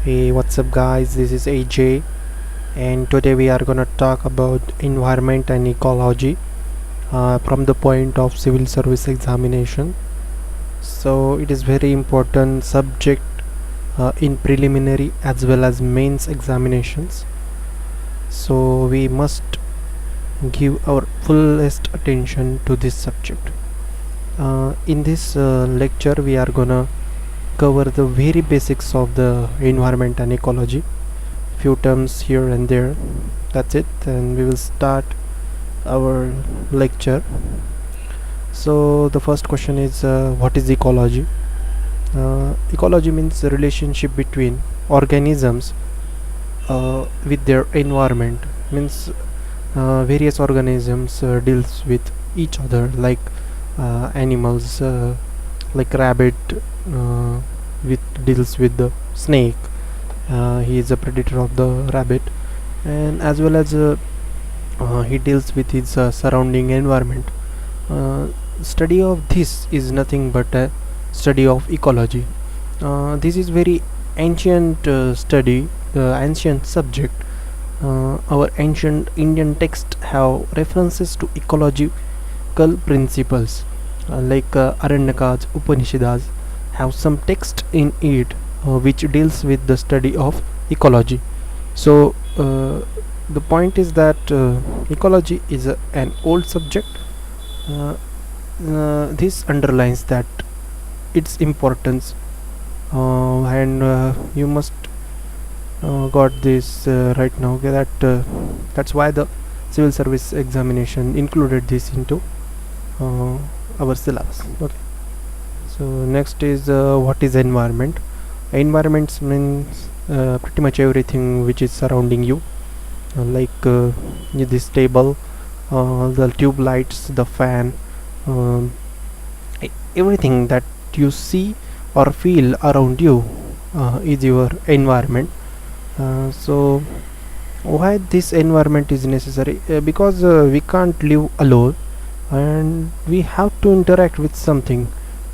Hey, what's up, guys? This is AJ, and today we are gonna talk about environment and ecology from the point of civil service examination. So, it is very important subject in preliminary as well as mains examinations. So, we must give our fullest attention to this subject. In this lecture, we are gonna cover the very basics of the environment and ecology, few terms here and there. That's it, and we will start our lecture. So the first question is, what is ecology? Ecology means the relationship between organisms with their environment. Means various organisms deals with each other, like animals, like rabbit with deals with the snake. He is a predator of the rabbit, and as well as he deals with his surrounding environment. Study of this is nothing but a study of ecology. This is very ancient study, ancient subject. Our ancient Indian texts have references to ecological principles, like Aranyakas, Upanishads have some text in it which deals with the study of ecology. So the point is that ecology is an old subject. This underlines that its importance, and you must got this right now, okay, that that's why the civil service examination included this into our syllabus. Okay, so next is, what is environment? Environments means pretty much everything which is surrounding you, like this table, the tube lights, the fan, um, everything that you see or feel around you is your environment. So why this environment is necessary? Because we can't live alone, and we have to interact with something,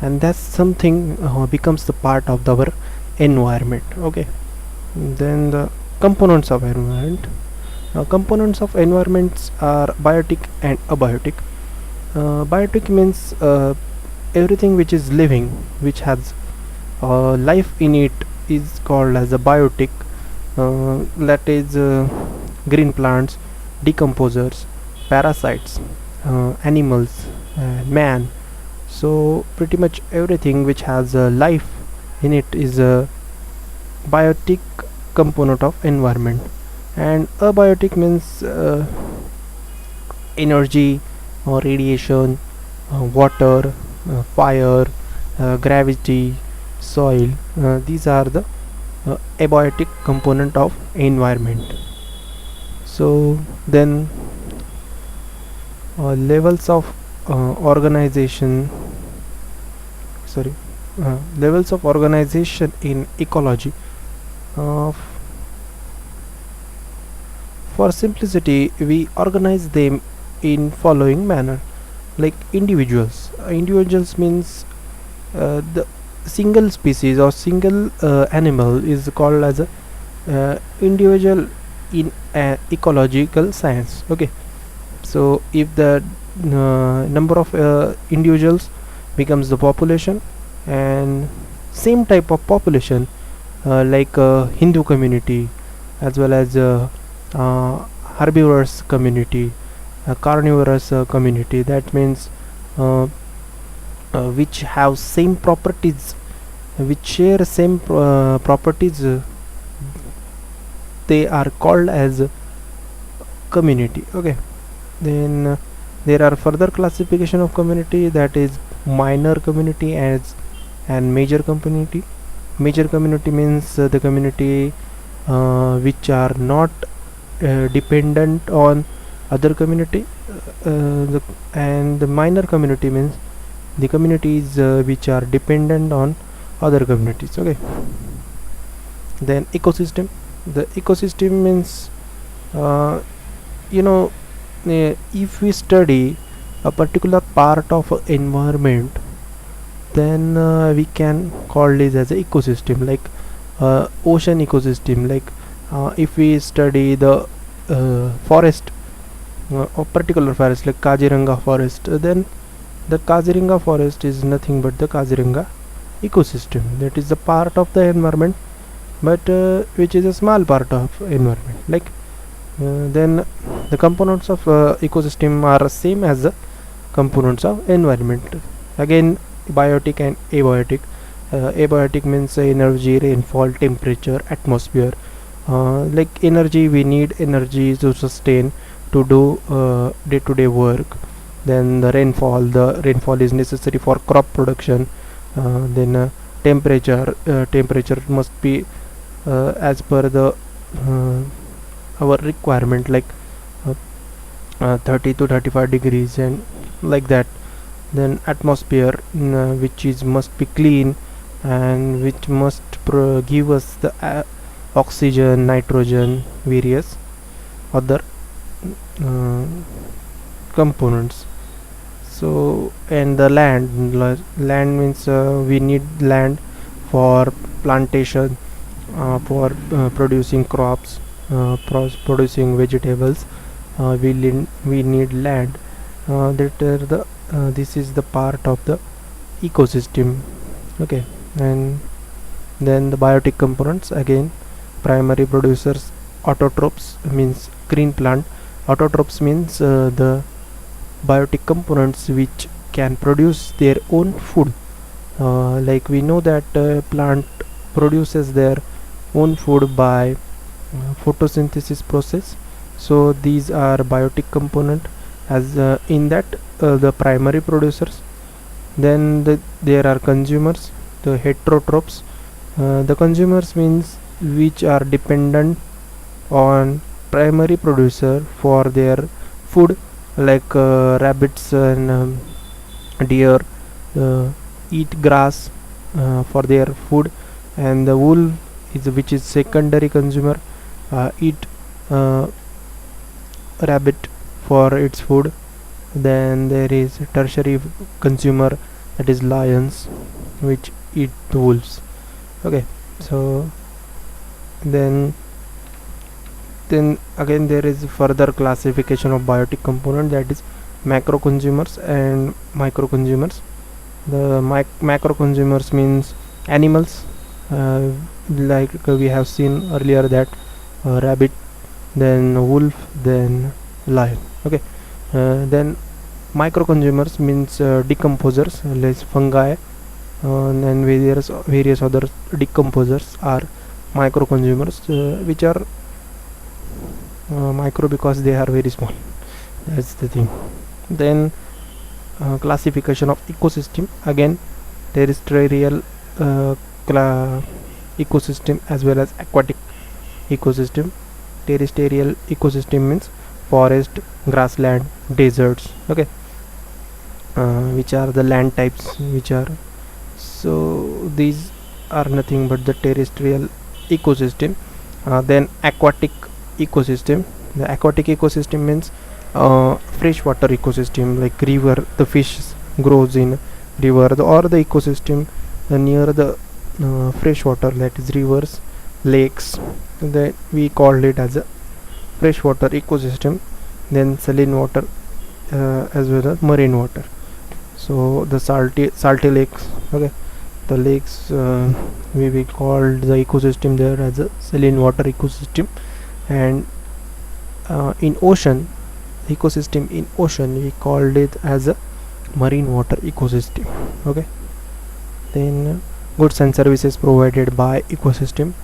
and that something becomes the part of our environment. Okay, then the components of environment. Components of environments are biotic and abiotic. Biotic means everything which is living, which has life in it, is called as a biotic. That is green plants, decomposers, parasites, animals, man. So pretty much everything which has life in it is a biotic component of environment. And abiotic means energy or radiation, water, fire, gravity, soil. These are the abiotic component of environment. So then levels of organization sorry levels of organization in ecology. uh, for simplicity, we organize them in following manner, like individuals means the single species or single animal is called as a individual in ecological science. Okay, so if the number of individuals becomes the population, and same type of population, like Hindu community, as well as uh, herbivorous community, carnivorous community, that means which have same properties, which share same properties, they are called as community. Okay, then there are further classification of community, that is minor community as and major community. Major community means the community which are not dependent on other community, and the minor community means the communities which are dependent on other communities. Okay, then ecosystem. The ecosystem means uh, you know if we study a particular part of a environment, then we can call this as an ecosystem. Like ocean ecosystem. Like if we study the forest, a particular forest like Kaziranga forest, then the Kaziranga forest is nothing but the Kaziranga ecosystem. That is a part of the environment, but which is a small part of environment. Like then the components of ecosystem are same as the components of environment. Again, biotic and abiotic. Abiotic means energy, rainfall, temperature, atmosphere. Like energy, we need energy to sustain, to do day-to-day work. Then the rainfall is necessary for crop production. Then temperature must be as per the our requirement, like uh, 30 to 35 degrees and like that. Then atmosphere, which is must be clean and which must give us the oxygen, nitrogen, various other uh, components. So, and the land means we need land for plantation, for producing crops, producing vegetables. We need land. That the this is the part of the ecosystem. Okay. And then the biotic components, again primary producers. Autotrophs means green plant. Autotrophs means the biotic components which can produce their own food. Like we know that plant produces their own food by photosynthesis process. So these are biotic component, as in that the primary producers. Then there are consumers, the heterotrophs. The consumers means which are dependent on primary producer for their food, like rabbits and deer eat grass for their food. And the wool is which is secondary consumer, eat uh, rabbit for its food. Then there is tertiary consumer, that is lions, which eat the wolves. Okay. So then again there is further classification of biotic component, that is macro consumers and micro consumers. The macro consumers means animals, like we have seen earlier that rabbit, then wolf, then lion. Okay. Then micro consumers means decomposers, like fungi, and various other decomposers are micro consumers, which are micro because they are very small. That's the thing. Then classification of ecosystem, again terrestrial ecosystem as well as aquatic ecosystem. Terrestrial ecosystem means forest, grassland, deserts. Okay. Which are the land types which are, so these are nothing but the terrestrial ecosystem. Then aquatic ecosystem. The aquatic ecosystem means freshwater ecosystem, like river, the fish grows in river, or the ecosystem near the freshwater, that is rivers, lakes. That we called it as a freshwater ecosystem. Then saline water, as well as marine water. So the salty lakes. Okay. The lakes, we called the ecosystem there as a saline water ecosystem. And in ocean, ecosystem in ocean, we called it as a marine water ecosystem. Okay. Then goods and services provided by ecosystem.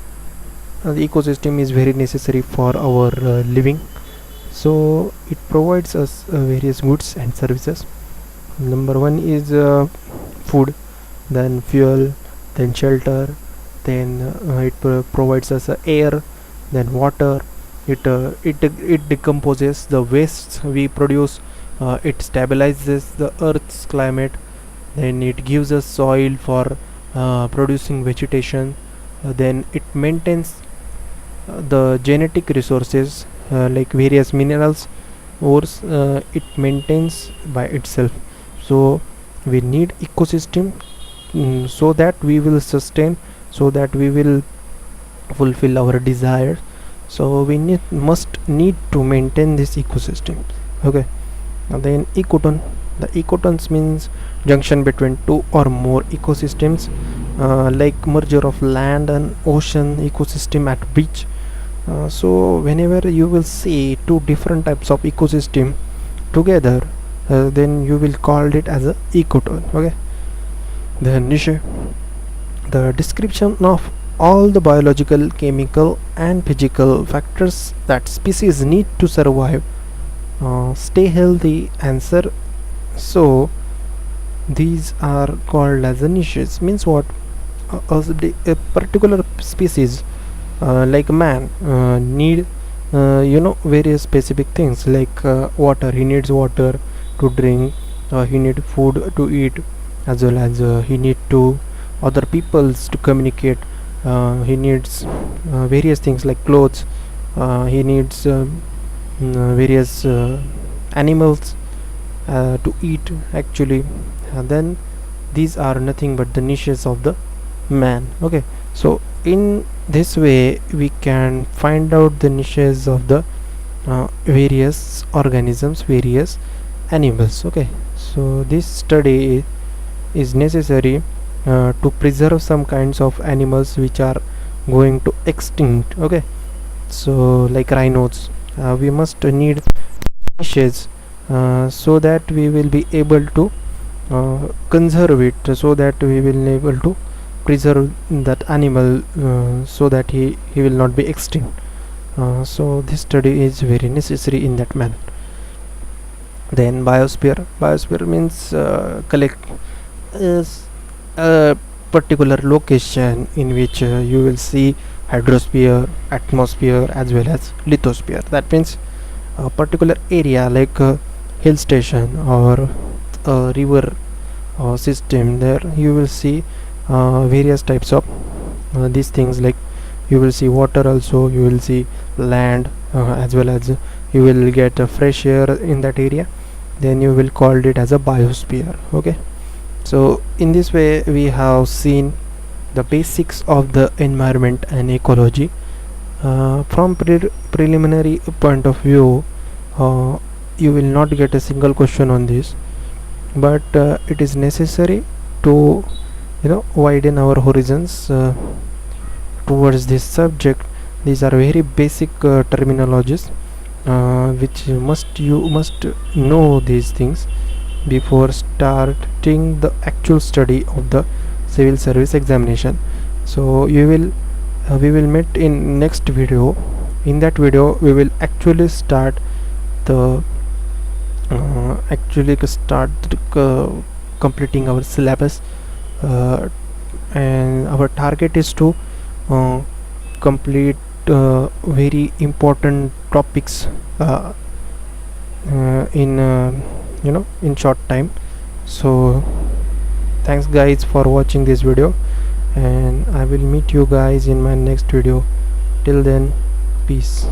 The ecosystem is very necessary for our living, so it provides us various goods and services. Number one is food, then fuel, then shelter, then it provides us air, then water. It decomposes the wastes we produce. It stabilizes the earth's climate. Then it gives us soil for producing vegetation. Then it maintains the genetic resources, like various minerals, ores. It maintains by itself. So we need ecosystem, so that we will sustain, so that we will fulfill our desires. So we must need to maintain this ecosystem. Okay. And then ecotone. The ecotones means junction between two or more ecosystems, like merger of land and ocean ecosystem at beach. So whenever you will see two different types of ecosystem together, then you will call it as a ecotone. Okay. The niche, the description of all the biological, chemical and physical factors that species need to survive, stay healthy, answer. So these are called as the niches. Means what? A particular species, like man, need various specific things, like water. He needs water to drink, he need food to eat, as well as he need to other peoples to communicate. He needs various things like clothes. He needs various animals to eat actually. And then these are nothing but the niches of the man. Okay. So in this way we can find out the niches of the various organisms, various animals. Okay. So this study is necessary to preserve some kinds of animals which are going to extinct. Okay. So like rhinos, we must need niches so that we will be able to conserve it, so that we will be able to preserve that animal, so that he will not be extinct. So this study is very necessary in that manner. Then biosphere means collect is a particular location in which you will see hydrosphere, atmosphere as well as lithosphere. That means a particular area like a hill station or a river system. There you will see various types of these things, like you will see water, also you will see land, as well as you will get fresh air in that area. Then you will call it as a biosphere. Okay. So in this way we have seen the basics of the environment and ecology. From preliminary point of view, you will not get a single question on this, but it is necessary to widen our horizons towards this subject. These are very basic terminologies, which you must know these things before starting the actual study of the civil service examination. So we will meet in next video. In that video we will actually start the completing our syllabus, and our target is to complete very important topics in in short time. So thanks guys for watching this video, and I will meet you guys in my next video. Till then, peace.